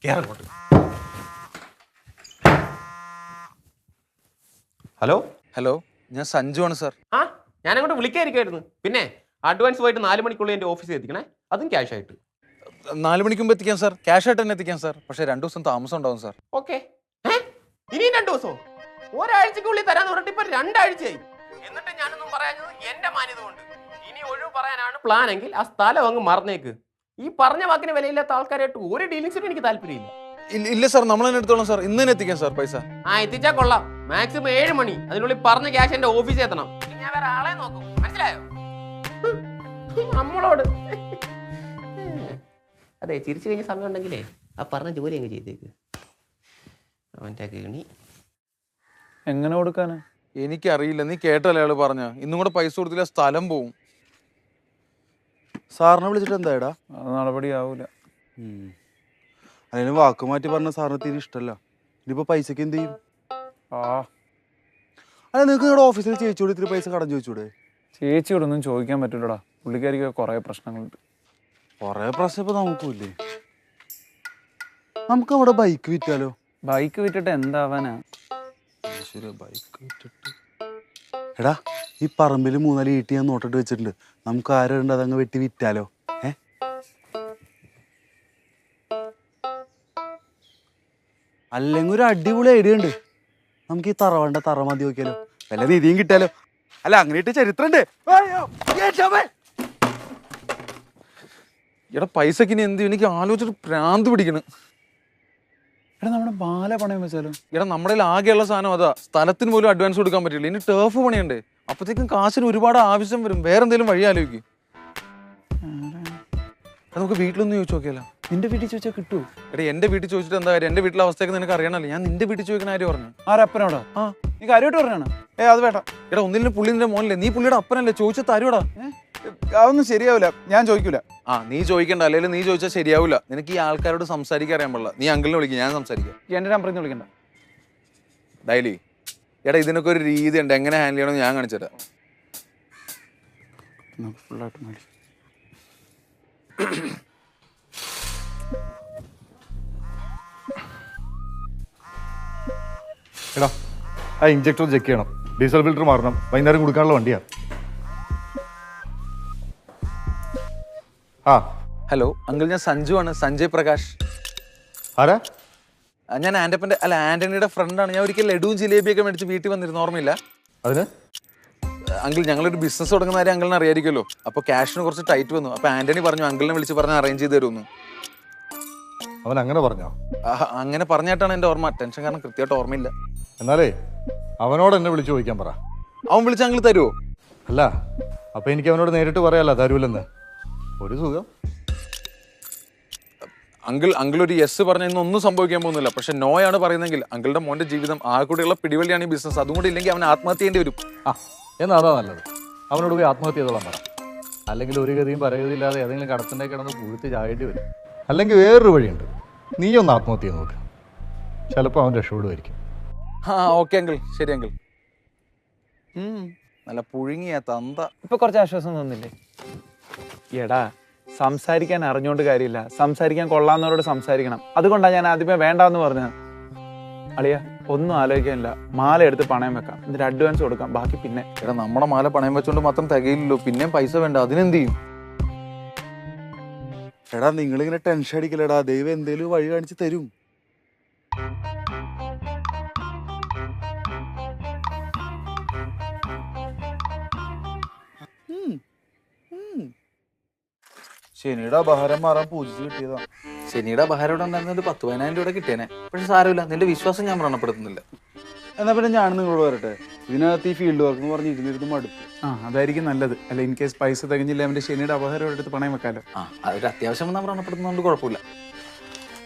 കേറങ്ങോട്ട്. ഹലോ
ഹലോ, ഞാൻ സഞ്ജു ആണ് സാർ.
ആ ഞാനങ്ങോട്ട് വിളിക്കായിരിക്കുമായിരുന്നു. പിന്നെ അഡ്വാൻസ് പോയിട്ട് 4 മണിക്കുള്ളിൽ എൻ്റെ ഓഫീസിൽ എത്തിക്കണേ, അതും ക്യാഷ് ആയിട്ട്.
4 മണിക്ക് മുമ്പ് എത്തിക്കാം സാർ, ക്യാഷ് ആയിട്ട് തന്നെ എത്തിക്കാം സാർ. പക്ഷേ 2 ദിവസം താമസം ഉണ്ടാവും സാർ.
ഓക്കെ. ഇനിയും 2 ദിവസവും ഒരാഴ്ചക്കുള്ളിൽ തരാന്ന് പറഞ്ഞിട്ട് ഇപ്പൊ 2 ആഴ്ചയായി. എന്നിട്ട് ഞാനൊന്നും പറയാഞ്ഞത് എന്റെ മാന്യത കൊണ്ട്. ഇനി ഒഴിവ് പറയാനാണ് പ്ലാൻ എങ്കിൽ ആ സ്ഥലം അങ്ങ് മറന്നേക്ക്. ഈ പറഞ്ഞ വാക്കിന് വിലയില്ലാത്ത ആൾക്കാരായിട്ട് ഒരു ഡീലിങ്സിനും എനിക്ക് താല്പര്യമില്ല.
ഇല്ല സാർ, നമ്മൾ തന്നെ എടുത്തോളാം സാർ. ഇന്ന് തന്നെ എത്തിക്കാം സാർ പൈസ.
ആ എത്തിച്ചാ കൊള്ളാം. മാക്സിമം 7 മണി, അതിനുള്ളിൽ പറഞ്ഞ ക്യാഷ് എന്റെ ഓഫീസിൽ എത്തണം. ഞാൻ വേറെ ആളെ നോക്കും, മനസ്സിലായോ? നമ്മളോട് അതെ, ചിരിച്ചു കഴിഞ്ഞ സമയം ഉണ്ടെങ്കിലേ ആ പറഞ്ഞ ജോലി അങ്ങ് ചെയ്തേക്ക്. അവൻ്റെ കിണി
എങ്ങനെ കൊടുക്കാനാ?
എനിക്കറിയില്ല, നീ കേട്ടല്ലേ അയാൾ പറഞ്ഞ. ഇന്നും കൂടെ പൈസ കൊടുത്തില്ല സ്ഥലം പോവും.
സാറിനെ വിളിച്ചിട്ട് എന്തായടാ?
അത് നടപടിയാവൂല.
അതിന് വാക്ക് മാറ്റി പറഞ്ഞ സാറിന് തീരെ ഇഷ്ടമല്ല. ഇനിയിപ്പോ പൈസക്ക് എന്ത് ചെയ്യും? അല്ല, നിങ്ങൾക്ക് നിങ്ങളുടെ ഓഫീസിൽ ചേച്ചിയോട് ഇത്തിരി പൈസ കടം ചോദിച്ചൂടെ?
ചേച്ചിയോടൊന്നും ചോദിക്കാൻ പറ്റൂലടാ, പുള്ളിക്കാരിക്ക് കുറേ പ്രശ്നങ്ങളുണ്ട്.
കൊറേ പ്രശ്നം ഇപ്പൊ നമുക്കില്ലേ. നമുക്ക് അവിടെ ബൈക്ക് വിറ്റാലോ?
ബൈക്ക് വിറ്റിട്ട് എന്താവാനാ?
ബൈക്ക് വിറ്റിട്ട് എടാ, ഈ പറമ്പിൽ 3-4 ഈട്ടി ഞാൻ നോട്ടിട്ട് വെച്ചിട്ടുണ്ട്. നമുക്ക് ആരുണ്ട് അതങ്ങ് വെട്ടി വിറ്റാലോ? അല്ലെങ്കിൽ ഒരു അടിപൊളി ഐഡിയ ഉണ്ട്. നമുക്ക് ഈ തറ മതി നോക്കിയാലോ? വല്ല നിധിയും കിട്ടാലോ? അല്ല, അങ്ങനെ ഇട്ട് ചരിത്രണ്ട്.
എടാ പൈസക്ക് ഇനി എന്ത്? എനിക്ക് ആലോചിച്ചിട്ട് ഭ്രാന്ത് പിടിക്കണം.
എടാ നമ്മുടെ ബാല പണയം വെച്ചാലോ?
എടാ നമ്മുടെ ആകെയുള്ള സാധനം അതാ. സ്ഥലത്തിന് പോലും അഡ്വാൻസ് കൊടുക്കാൻ പറ്റില്ല. ഇനി ടേഫ് പണിയുണ്ടേ. അപ്പത്തേക്കും കാശിന് ഒരുപാട് ആവശ്യം വരും. വേറെ എന്തെങ്കിലും വഴി ആലോചിക്കും. നമുക്ക് വീട്ടിലൊന്നും ചോദിച്ചു നോക്കിയാലോ?
നിന്റെ വീട്ടിൽ ചോദിച്ചാൽ കിട്ടുമോ?
എടാ എന്റെ വീട്ടിൽ ചോദിച്ചിട്ട് എന്താ കാര്യം? എന്റെ വീട്ടിലെ അവസ്ഥയൊക്കെ നിനക്ക് അറിയണല്ലോ. ഞാൻ നിന്റെ വീട്ടിൽ ചോദിക്കുന്ന കാര്യം പറഞ്ഞു.
ആരപ്പനോടാ? ആ, നീ കാര്യമായിട്ട് പറഞ്ഞാണ്? അത് വേണ്ട.
എടാ ഒന്നിലും പുള്ളി നിന്റെ മോനല്ലേ, നീ പുള്ളിയുടെ അപ്പനല്ലേ, ചോദിച്ചാൽ തരൂടാ.
അതൊന്നും ശരിയാവില്ല, ഞാൻ ചോദിക്കൂല.
ആ നീ ചോദിക്കണ്ട, അല്ലെങ്കിൽ നീ ചോദിച്ചാൽ ശരിയാവില്ല. നിനക്ക് ഈ ആൾക്കാരോട് സംസാരിക്കാൻ അറിയാൻ പാടില്ല. നീ അങ്കിളിനെ വിളിക്കും, ഞാൻ സംസാരിക്കാം.
എന്റെ നമ്പറിൽ നിന്ന് വിളിക്കണ്ട.
ഡൈലി എടാ ഇതിനൊക്കെ ഒരു രീതി ഉണ്ട്, എങ്ങനെ ഹാൻഡിൽ ചെയ്യണമെന്ന് ഞാൻ കാണിച്ചുതരാം.
ഫുള്ളായിട്ട് മതി.
എടാ, ആ ഇഞ്ചക്ടർ ചെക്ക് ചെയ്യണം, ഡീസൽ ഫിൽറ്റർ മാറണം, വൈകുന്നേരം കൊടുക്കാനുള്ള വണ്ടിയാണ്. ആ
ഹലോ അങ്കിൾ, ഞാൻ സഞ്ജു ആണ്, സഞ്ജയ് പ്രകാശ്.
ആരാ?
ഞാൻ ആന്റണിയുടെ ഫ്രണ്ടാണ്. ഞാൻ ഒരിക്കൽ ലഡുവും ജിലേബിയൊക്കെ മേടിച്ച് വീട്ടിൽ വന്നിരുന്നു, ഓർമ്മയില്ല?
അതിന്
അങ്കിൾ ഞങ്ങളൊരു ബിസിനസ് തുടങ്ങുന്ന കാര്യം അങ്കിളിനെ അറിയായിരിക്കുമല്ലോ. അപ്പോൾ ക്യാഷിന് കുറച്ച് ടൈറ്റ് വന്നു. അപ്പോൾ ആന്റണി പറഞ്ഞു അങ്കിളിനെ വിളിച്ച് പറഞ്ഞ് അറേഞ്ച് ചെയ്ത് തരുമെന്ന്.
അവൻ അങ്ങനെ പറഞ്ഞോ?
അങ്ങനെ പറഞ്ഞായിട്ടാണ് എൻ്റെ ഓർമ്മ. ടെൻഷൻ കാരണം കൃത്യമായിട്ട് ഓർമ്മയില്ല.
എന്നാലേ അവനോട് എന്നെ വിളിച്ചു ചോദിക്കാൻ പറ.
അവൻ വിളിച്ച് അങ്കിൾ തരുമോ?
അല്ല, അപ്പൊ എനിക്ക് അവനോട് നേരിട്ട് പറയാലോ തരൂലെന്ന്. ഒരു സുഖം.
അങ്കിൾ ഒരു യെസ് പറഞ്ഞാൽ ഇന്നൊന്നും സംഭവിക്കാൻ പോകുന്നില്ല. പക്ഷെ നോയാണ് പറയുന്നെങ്കിൽ അങ്കിളുടെ മോന്റെ ജീവിതം ആ കൂടെയുള്ള പിടിവള്ളിയാണ് ഈ ബിസിനസ്. അതും കൂടി ഇല്ലെങ്കിൽ അവൻ ആത്മഹത്യ ചെയ്യേണ്ടി വരും.
ആ എന്നാ അതാ നല്ലത്. അവനോട് പോയി ആത്മഹത്യ ചെയ്തോളാൻ പറ. അല്ലെങ്കിൽ ഒരു ഗതിയും പരഗതിയില്ലാതെ ഏതെങ്കിലും കടത്തിൻ്റെ കിടന്ന് പൂഴ്ത്തി ചാകേണ്ടി വരും. അല്ലെങ്കിൽ വേറൊരു വഴിയുണ്ട്, നീ ഒന്ന് ആത്മഹത്യ ചെയ്ത് നോക്ക്. ചിലപ്പോൾ അവൻ രക്ഷപ്പെടുമായിരിക്കും.
ആ ഓക്കെ അങ്കിൾ, ശരി അങ്കിൾ. നല്ല പുഴുങ്ങിയ തന്ത.
ഇപ്പൊ കുറച്ച് ആശ്വാസം തോന്നില്ലേ? എടാ സംസാരിക്കാൻ അറിഞ്ഞോണ്ട് കാര്യമില്ല, സംസാരിക്കാൻ കൊള്ളാവുന്നവരോട് സംസാരിക്കണം. അതുകൊണ്ടാണ് ഞാൻ ആദ്യമേ വേണ്ടാന്ന് പറഞ്ഞത്. അളിയ ഒന്നും ആലോചിക്കാനില്ല, മാല എടുത്ത് പണയം വെക്കാം, എന്നിട്ട് അഡ്വാൻസ് കൊടുക്കാം, ബാക്കി പിന്നെ.
എടാ നമ്മുടെ മാല പണയം വെച്ചോണ്ട് മാത്രം തികയില്ലല്ലോ, പിന്നെയും പൈസ വേണ്ട. അതിനെന്ത് ചെയ്യും?
എടാ നിങ്ങളിങ്ങനെ ടെൻഷൻ അടിക്കലടാ, ദൈവം എന്തേലും വഴി കാണിച്ച് തരും. ശനിയുടെ ബഹരം മാറാൻ പൂജിച്ച് കിട്ടിയതാ.
ശനിയുടെ ബഹാരോട് ഉണ്ടായിരുന്ന ഒരു 10-15 രൂപ കിട്ടിയേനെ. പക്ഷെ സാരമില്ല, നിന്റെ വിശ്വാസം ഞാൻ വ്രണപ്പെടുത്തുന്നില്ല.
എന്നാ പിന്നെ ഞാൻ നിങ്ങളോട് വരട്ടെ. ഇതിനകത്ത് ഈ ഫീൽഡ് വർക്ക് എന്ന് പറഞ്ഞ് ഇരുന്നിരുന്ന് മടുത്തു.
ആ അതായിരിക്കും നല്ലത്. അല്ല ഇൻ കേസ് പൈസ തികഞ്ഞില്ല, അവന്റെ ശനിയുടെ അപഹാരം എടുത്ത് പണയം വെക്കാലോ.
അതൊരു അത്യാവശ്യം നമ്മൾ വ്രണപ്പെടുത്തുന്നതുകൊണ്ട് കുഴപ്പമില്ല.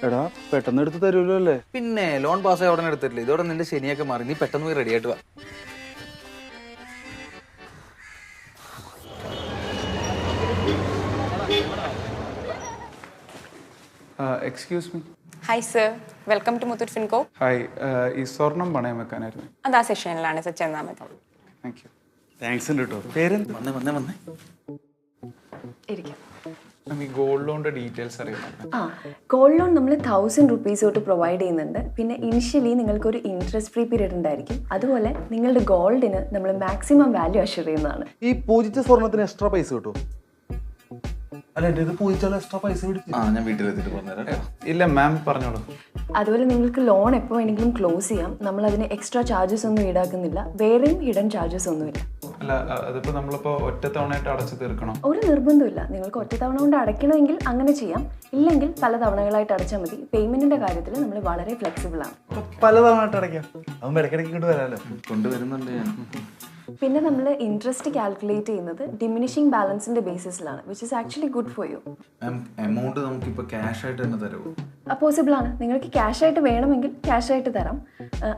എടാ പെട്ടെന്ന് എടുത്ത് തരുമല്ലോ അല്ലേ?
പിന്നെ ലോൺ പാസ്സായി ഉടനെ എടുത്തിട്ടില്ല. ഇതോടെ നിന്റെ ശനിയൊക്കെ മാറി, നീ പെട്ടെന്ന് പോയി റെഡി ആയിട്ട് വാ.
Excuse me.
Hi sir, welcome to Muthoot Finco.
Hi, ഈ സ്വർണം പണയം വെക്കാനായിരുന്നു.
അത് ആ സെഷനിലാണ് സർ, ചെന്നാൽ മതി.
Thank you.
താങ്ക്സ് ഉണ്ട് കേട്ടോ. പേരെന്ത്?
വന്നേ
ഇരിക്കാം.
ഈ ഗോൾഡ് ലോണിന്റെ ഡീറ്റെയിൽസ് അറിയാം.
ഗോൾഡ് ലോൺ നമ്മൾ 1000 rupees തൊട്ട് പ്രൊവൈഡ് ചെയ്യുന്നുണ്ട്. പിന്നെ ഇനിഷ്യലി നിങ്ങൾക്കൊരു ഇൻട്രസ്റ്റ് ഫ്രീ പീരീഡ് ഉണ്ടായിരിക്കും. അതുപോലെ നിങ്ങളുടെ ഗോൾഡിന് നമ്മൾ മാക്സിമം വാല്യൂ അഷ്യൂർ ചെയ്യുന്നതാണ്.
ഈ പൂജിച്ച സ്വർണത്തിന് എക്സ്ട്രാ പൈസ കിട്ടും? അല്ല എൻ്റെ ഇത് പൂജിച്ചാൽ എക്സ്ട്രാ പൈസ കിട്ടും.
ഞാൻ വീട്ടിലെത്തിയിട്ട് പറഞ്ഞുതരാം.
ഇല്ല മാം പറഞ്ഞോളൂ.
അതുപോലെ നിങ്ങൾക്ക് ലോൺ എപ്പോൾ വേണമെങ്കിലും ക്ലോസ് ചെയ്യാം. നമ്മൾ അതിന് എക്സ്ട്രാ ചാർജസ് ഒന്നും ഈടാക്കുന്നില്ല. വേറെയും ഹിഡൻ ചാർജസ് ഒന്നുമില്ല.
അല്ല അതിപ്പോ നമ്മളിപ്പോ ഒറ്റ തവണയായിട്ട് അടച്ചു തീർക്കണം?
ഒരു നിർബന്ധമില്ല. നിങ്ങൾക്ക് ഒറ്റ തവണ കൊണ്ട് അടയ്ക്കണമെങ്കിൽ അങ്ങനെ ചെയ്യാം. ഇല്ലെങ്കിൽ പല തവണകളായിട്ട് അടച്ചാൽ മതി. പേയ്മെന്റിന്റെ കാര്യത്തിൽ നമ്മൾ വളരെ ഫ്ലെക്സിബിൾ ആണ്.
പല തവണ അടയ്ക്കാം. അതൊന്നും ഇടയ്ക്കിടയ്ക്ക് ഇങ്ങോട്ട് വരാമല്ലോ. കൊണ്ടുവരുന്നുണ്ട് ഞാൻ.
പിന്നെ നമ്മൾ ഇൻട്രസ്റ്റ് കാൽക്കുലേറ്റ് ചെയ്യുന്നത് ഡിമിനിഷിംഗ് ബാലൻസിന്റെ ബേസിസിലാണ്, which is actually good for you.
Amount നമുക്കിപ്പോൾ ക്യാഷ് ആയിട്ട് തന്നെ തരുമോ?
പോസിബിൾ ആണ്. നിങ്ങൾക്ക് ക്യാഷ് ആയിട്ട് വേണമെങ്കിൽ ക്യാഷ് ആയിട്ട് തരാം.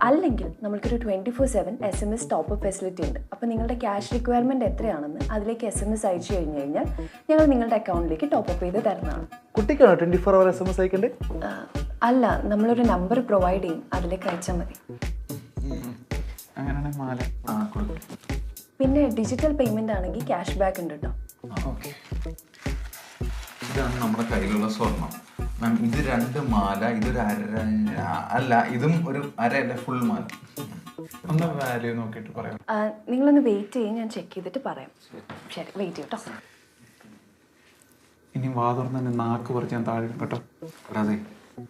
അല്ലെങ്കിൽ നമ്മൾക്കൊരു 24/7 SMS ടോപ്പ് ഫെസിലിറ്റി ഉണ്ട്. അപ്പോൾ നിങ്ങളുടെ ക്യാഷ് റിക്വയർമെന്റ് എത്രയാണെന്ന് അതിലേക്ക് SMS അയച്ചു കഴിഞ്ഞു കഴിഞ്ഞാൽ ഞങ്ങൾ നിങ്ങളുടെ അക്കൗണ്ടിലേക്ക് ടോപ്പ് അപ്പ് ചെയ്ത് തരുന്നതാണ്.
കുട്ടിക്കാണോ 24 hour SMS അയക്കണ്ടേ?
അല്ല, നമ്മളൊരു നമ്പർ പ്രൊവൈഡ് ചെയ്യും, അതിലേക്ക് അയച്ചാൽ മതി.
അങ്ങനെയാണെങ്കിൽ മാല.
പിന്നെ ഡിജിറ്റൽ പേയ്മെന്റ് ആണെങ്കിൽ ക്യാഷ് ബാക്ക് ഉണ്ട് കേട്ടോ.
ഇതാണ് നമ്മുടെ കയ്യിലുള്ള സ്വർണം മാം. ഇത് 2 മാല, ഇതൊരു അല്ല ഇതും ഒരു അരയല്ല, ഫുൾ മാല.
ഒന്ന് വാല്യൂ നോക്കിയിട്ട് പറയാം.
നിങ്ങളൊന്ന് വെയിറ്റ് ചെയ്യും, ഞാൻ ചെക്ക് ചെയ്തിട്ട് പറയാം. ശരി, വെയിറ്റ് ചെയ്യട്ടോ.
ഇനി വാ തുറന്ന് നാക്ക് പറിച്ച് ഞാൻ താഴെ കേട്ടോ.
അതെ,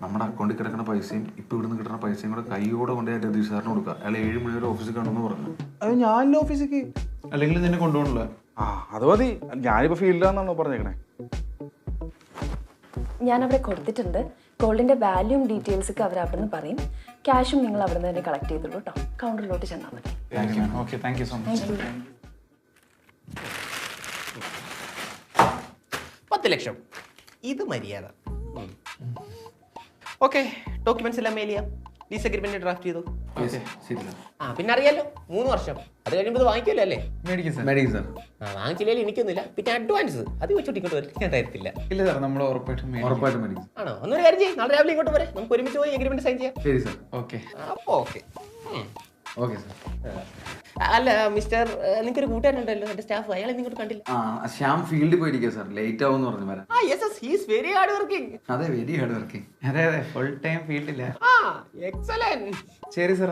നമ്മുടെ അക്കൗണ്ടിൽ കിടക്കുന്ന പൈസയും ഇപ്പം ഇവിടുന്ന് കിട്ടുന്ന പൈസയും കൂടെ കൈയോടെ കൊണ്ട് രതീഷ് സാറിന് കൊടുക്കുക. അയാൾ 7 മണി വരെ ഓഫീസിൽ കാണുമെന്ന് പറഞ്ഞു.
അത് ഞാനല്ല ഓഫീസിലേക്ക്.
അല്ലെങ്കിൽ നിന്നെ കൊണ്ടുപോകണില്ല.
അത് മതി. ഞാനിപ്പോൾ ഫീൽഡിലാണെന്നാണോ പറഞ്ഞേക്കണേ?
ഞാൻ അവിടെ കൊടുത്തിട്ടുണ്ട്. ഗോൾഡിന്റെ വാല്യൂം ഡീറ്റെയിൽസ് ഒക്കെ അവർ അവിടെ നിന്ന് പറയും. ക്യാഷും നിങ്ങൾ അവിടെ നിന്ന് തന്നെ കളക്ട് ചെയ്തോളൂ കേട്ടോ. കൗണ്ടറിലോട്ട് ചെന്നാൽ മതി.
Okay, thank you so much.
10 ലക്ഷം. ഇത് മര്യാദ. ഓക്കെ, ഡോക്യുമെന്റ്സ് എല്ലാം മെയിൽ ചെയ്യാം. ലീസ് അഗ്രിമെന്റ് ഡ്രാഫ്റ്റ് ചെയ്തു. പിന്നെ അറിയാലോ 3 വർഷം. അത് കഴിയുമ്പോൾ വാങ്ങിക്കുമല്ലോ അല്ലേ?
മേടിക്കും സാർ.
വാങ്ങിച്ചില്ലെങ്കിൽ എനിക്കൊന്നുമില്ല. പിന്നെ അഡ്വാൻസ് അത് വെച്ചോട്ട് ഇങ്ങോട്ട് വരും, ഞാൻ തരത്തില്ല.
ഇല്ല സാർ, നമ്മൾ ഉറപ്പായിട്ടും
മേടിക്കും.
ആണോ? ഒന്നൊരു കാര്യം ചെയ്യും, നാളെ രാവിലെ ഇങ്ങോട്ട് വരെ നമുക്ക് ഒരുമിച്ച് പോയി അഗ്രിമെന്റ് സൈൻ ചെയ്യാം.
ശരി സാർ. ഓക്കെ.
അപ്പോൾ ഓക്കെ.
Okay sir.
അല്ല മിസ്റ്റർ, നിങ്ങൾക്കൊരു കൂട്ടുകാരുണ്ടല്ലോ എൻ്റെ സ്റ്റാഫ്, അയാളെ നിങ്ങോട്ട് കണ്ടില്ല?
ശ്യാം ഫീൽഡിൽ പോയിരിക്കുക സാർ, ലേറ്റ് ആവും പറഞ്ഞു വരാം.
Very hard working.
അതെ, വെരി ഹാർഡ് വർക്കിംഗ്.
അതെ അതെ, ഫുൾ ടൈം ഫീൽഡില്ല.
എക്സലന്റ്.
ശരി സാർ.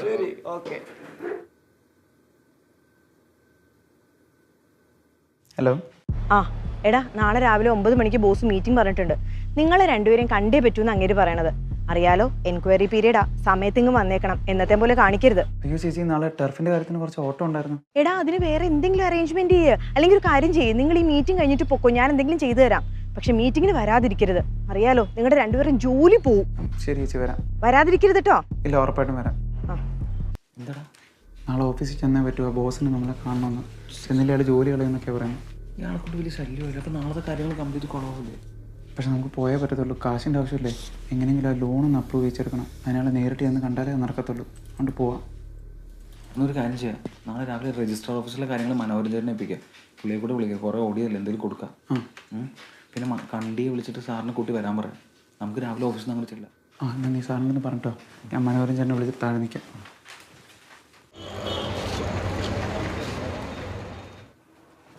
ശരി, ഓക്കെ.
ഹലോ.
എടാ, നാളെ രാവിലെ 9 മണിക്ക് ബോസ് മീറ്റിംഗ് പറഞ്ഞിട്ടുണ്ട്. നിങ്ങളെ രണ്ടുപേരും കണ്ടേ പറ്റൂന്ന് അങ്ങേര് പറയണത്. അറിയാലോ, എൻക്വയറി പീരീഡാ, സമയത്തിങ്ങ് വന്നേക്കണം, എന്നത്തെ പോലെ കാണിക്കരുത്.
അയ്യോ ചേച്ചി, നാളെ ടർഫിന്റെ കാര്യത്തിന് കുറച്ച് ഓട്ടം ഉണ്ടായിരുന്നു.
എടാ, അതിന് വേറെ എന്തെങ്കിലും അറേഞ്ച്മെന്റ് ചെയ്യുക. അല്ലെങ്കിൽ ഒരു കാര്യം ചെയ്യും, നിങ്ങൾ ഈ മീറ്റിംഗ് കഴിഞ്ഞിട്ട് പൊക്കോ, ഞാൻ എന്തെങ്കിലും ചെയ്തു തരാം. പക്ഷെ മീറ്റിങ്ങിന് വരാതിരിക്കരുത്. അറിയാലോ, നിങ്ങളുടെ രണ്ടുപേരും ജോലി പോവും.
ശരി ചേച്ചി, വരാം.
വരാതിരിക്കരുത് കേട്ടോ.
ഇല്ല, ഉറപ്പായിട്ടും വരാം. എന്താടാ, നാളെ ഓഫീസിൽ ചെന്നേ പറ്റുമോ? ബോസിന് നമ്മളെ കാണണമെന്ന്. ചെന്നില്ല അയാൾ ജോലി കളയെന്നൊക്കെ പറയുന്നത്.
ഇയാളെ കൊണ്ട് വലിയ ശല്യമില്ല. അപ്പം നാളത്തെ കാര്യങ്ങൾ കംപ്ലീറ്റ് കുളമാവില്ലേ?
പക്ഷെ നമുക്ക് പോയേ പറ്റത്തുള്ളൂ. കാശിൻ്റെ ആവശ്യമില്ലേ? എങ്ങനെയെങ്കിലും ആ ലോണൊന്ന് അപ്രൂവ് ചെയ്തെടുക്കണം. അതിനാൾ നേരിട്ട് ചെന്ന് കണ്ടാലേ നടക്കത്തുള്ളൂ. അതുകൊണ്ട് പോവാം.
എന്നൊരു കാര്യം ചെയ്യാം, നാളെ രാവിലെ രജിസ്റ്റർ ഓഫീസിലെ കാര്യങ്ങൾ മനോരഞ്ജനെ ഏൽപ്പിക്കുക. പുള്ളിയെ കൂടെ വിളിക്കുക, കുറേ ഓടിയല്ലേ, എന്തെങ്കിലും കൊടുക്കാം. പിന്നെ കണ്ടിയെ വിളിച്ചിട്ട് സാറിനെ കൂട്ടി വരാൻ പറയാം. നമുക്ക് രാവിലെ ഓഫീസിൽ നിന്ന് അങ്ങനെ ചെല്ലാം.
എന്നാൽ നീ സാറിനൊന്ന് പറഞ്ഞിട്ടോ, ഞാൻ മനോരഞ്ജനെ വിളിച്ച് താഴെ നിൽക്കാം.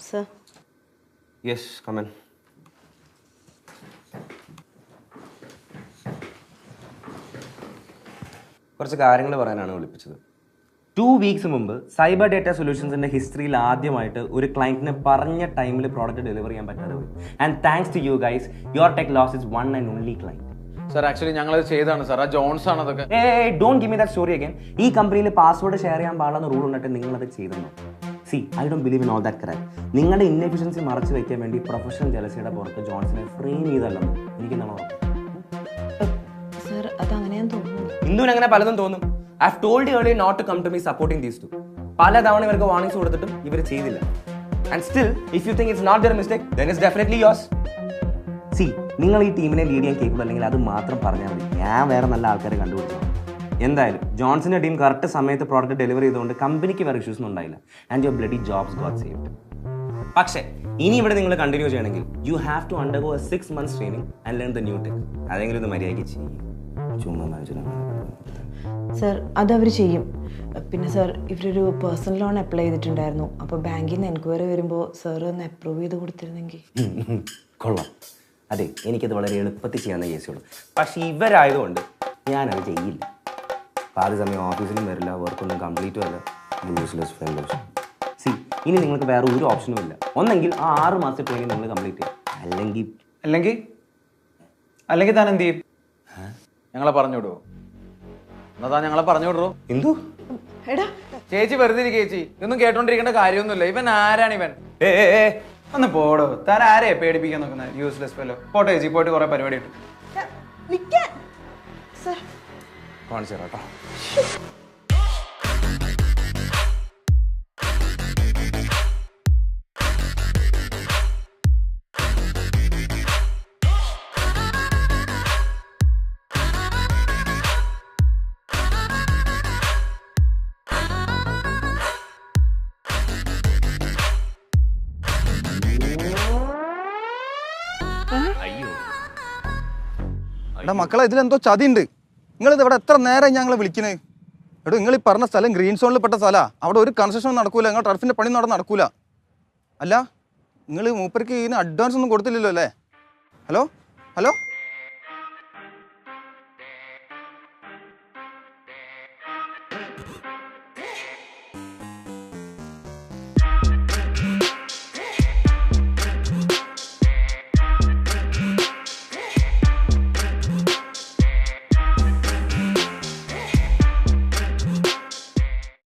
സർ.
യെസ്, കമൻ. കുറച്ച് കാര്യങ്ങൾ പറയാനാണ് വിളിപ്പിച്ചത്. 2 വീക്സ് മുമ്പ് സൈബർ ഡേറ്റ സൊല്യൂഷൻസിന്റെ ഹിസ്റ്ററിയിൽ ആദ്യമായിട്ട് ഒരു ക്ലയന്റിന് പറഞ്ഞ ടൈമിൽ പ്രോഡക്റ്റ് ഡെലിവർ ചെയ്യാൻ പറ്റാതെ പോയി. And thanks to you guys, your tech loss is one and only client.
Sir, actually ഞങ്ങളത് ചെയ്താണ് സാർ. ആ ജോൺസ് ആണ് അതൊക്കെ.
Don't give me that story again. ഈ കമ്പനിയിൽ പാസ്വേഡ് ഷെയർ ചെയ്യാൻ പാടുന്ന റൂൾ ഉണ്ടിട്ട് നിങ്ങളത് ചെയ്തെന്നോ? See, I don't believe in all that crime. നിങ്ങളുടെ ഇൻഎഫിഷ്യൻസി മറച്ചു വയ്ക്കാൻ വേണ്ടി പ്രൊഫഷണൽ ജലസിയുടെ പുറത്ത് ജോൺസിനെ ഫ്രെയിം ചെയ്തല്ലെന്ന് എനിക്കെന്താണ് ഉറപ്പ്?
സർ, അത് അങ്ങനെയാന്ന് തോന്നുന്നു.
ഇന്ദുവിന് അങ്ങനെ പലതും തോന്നും. I have told you earlier not to come to me supporting these two. പല തവണ ഇവർക്ക് വാർണിംഗ്സ് കൊടുത്തിട്ടും ഇവർ ചെയ്തില്ല. And still if you think it's not their mistake, then it's definitely yours. See, നിങ്ങൾ ഈ ടീമിനെ ലീഡ് ചെയ്യാൻ കേൾക്കുള്ളൂ, അല്ലെങ്കിൽ അത് മാത്രം പറഞ്ഞാൽ മതി. ഞാൻ വേറെ നല്ല ആൾക്കാരെ കണ്ടുപിടിച്ചു. എന്തായാലും ജോൺസിന്റെ ടീം കറക്റ്റ് സമയത്ത് പ്രോഡക്റ്റ് ഡെലിവറി ചെയ്തുകൊണ്ട് കമ്പനിക്ക് വേറെ ഇഷ്യൂസ് ഒന്നും ഉണ്ടായില്ല. And your bloody jobs got saved. പക്ഷേ ഇനി ഇവിടെ നിങ്ങൾ കണ്ടിന്യൂ ചെയ്യണമെങ്കിൽ you have to undergo a 6 months training and learn the new tech. അതെങ്കിലും ഇത് മര്യാദയ്ക്ക് ചെയ്യും. ചുമ്മാ
സർ അതവർ ചെയ്യും. പിന്നെ സർ ഇവരൊരു പേഴ്സണൽ ലോൺ അപ്ലൈ ചെയ്തിട്ടുണ്ടായിരുന്നു. അപ്പോൾ ബാങ്കിൽ നിന്ന് എൻക്വയറി വരുമ്പോൾ സാർ ഒന്ന് അപ്രൂവ് ചെയ്ത് കൊടുത്തിരുന്നെങ്കിൽ.
കൊള്ളാം. അതെ, എനിക്കത് വളരെ എളുപ്പത്തിൽ ചെയ്യാവുന്ന കേസുള്ളൂ. പക്ഷേ ഇവരായതുകൊണ്ട് ഞാനത് ചെയ്യില്ല. പാതി സമയം ഓഫീസിലും വരില്ല, വർക്കൊന്നും കംപ്ലീറ്റും അല്ല. Useless fellows. സി, ഇനി നിങ്ങൾക്ക് വേറെ ഒരു ഓപ്ഷനും ഇല്ല. ഒന്നെങ്കിൽ ആ 6 മാസത്തെ ട്രെയിനിങ് നിങ്ങൾ കംപ്ലീറ്റ് ചെയ്യും,
അല്ലെങ്കിൽ താൻ എന്ത് ചെയ്യും? ഞങ്ങളെ പറഞ്ഞു വിടുവോ? എന്നാ താൻ ഞങ്ങളെ പറഞ്ഞു വിടറോ?
എന്തോ
എടാ
ചേച്ചി വെറുതെ ഇരിക്കുക ചേച്ചി, ഇതൊന്നും കേട്ടോണ്ടിരിക്കേണ്ട കാര്യമൊന്നുമില്ല. ഇവൻ ആരാണ് ഇവൻ? ഒന്ന് പോടോ, താൻ ആരെയാ പേടിപ്പിക്കാൻ നോക്കുന്നത്? Useless fellow. പോട്ടെ ചേച്ചി, പോയിട്ട് കുറെ പരിപാടി ഇട്ടു കാണിച്ചു തരാം കേട്ടോ.
എടാ മക്കളെ, ഇതിലെന്തോ ചതിയുണ്ട്. നിങ്ങളിത് ഇവിടെ എത്ര നേരം ഞങ്ങളെ വിളിക്കുന്നത്? എടോ, നിങ്ങൾ ഈ പറഞ്ഞ സ്ഥലം ഗ്രീൻ സോണിൽ പെട്ട സ്ഥലമാണ്. അവിടെ ഒരു കൺസ്ട്രക്ഷൻ നടക്കൂല, നിങ്ങൾ ടർഫിൻ്റെ പണി അവിടെ നടക്കൂല. അല്ല, നിങ്ങൾ മൂപ്പർക്ക് ഇതിന് അഡ്വാൻസ് ഒന്നും കൊടുത്തില്ലല്ലോ അല്ലേ? Hello hello